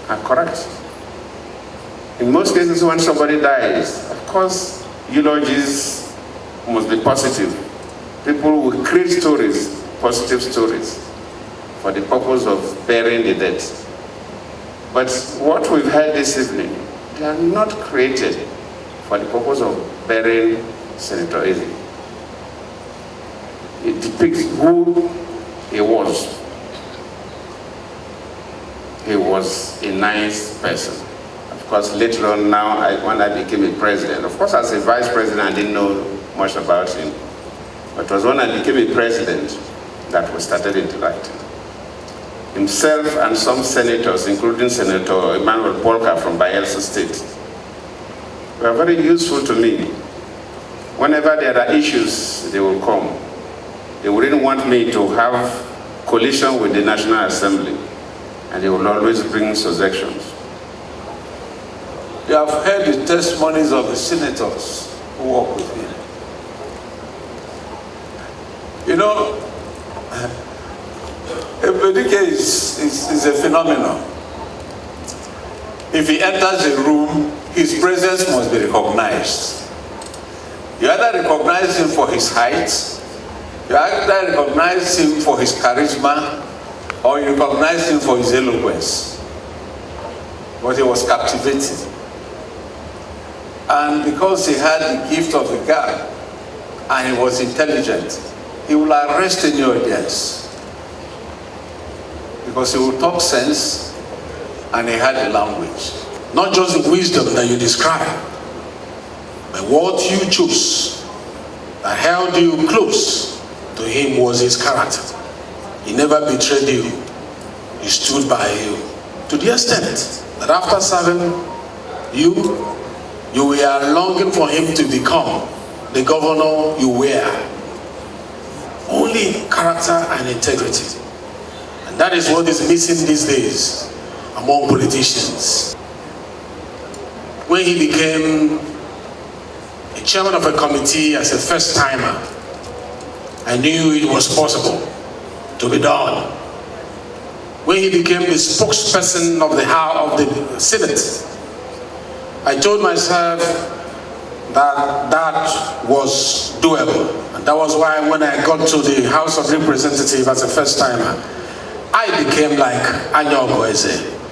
are correct. In most cases, when somebody dies, of course, eulogies must be positive. People will create stories, positive stories, for the purpose of burying the dead. But what we've heard this evening, they are not created for the purpose of burying Senator Ogie. It depicts who he was. He was a nice person. Of course, later on now, when I became a president, of course, as a vice president, I didn't know much about him. But it was when I became a president that we started interacting. Himself and some senators, including Senator Emmanuel Polka from Bayelsa State, were very useful to me. Whenever there are issues, they will come. They wouldn't want me to have collision with the National Assembly, and they will always bring suggestions. You have heard the testimonies of the senators who work with him. You know, Ebedike is a phenomenon. If he enters a room, his presence must be recognized. You either recognize him for his height, you either recognize him for his charisma, or you recognize him for his eloquence. But he was captivating. And because he had the gift of the gab, and he was intelligent, he will arrest any audience. Because he will talk sense, and he had a language. Not just the wisdom that you describe, but what you choose that held you close to him was his character. He never betrayed you. He stood by you. To the extent that after serving you were longing for him to become the governor you were. Only character and integrity. And that is what is missing these days among politicians. When he became a chairman of a committee as a first timer, I knew it was possible to be done. When he became the spokesperson of the House of the Senate, I told myself that that was doable. And that was why when I got to the House of Representatives as a first timer, I became like Ayogu.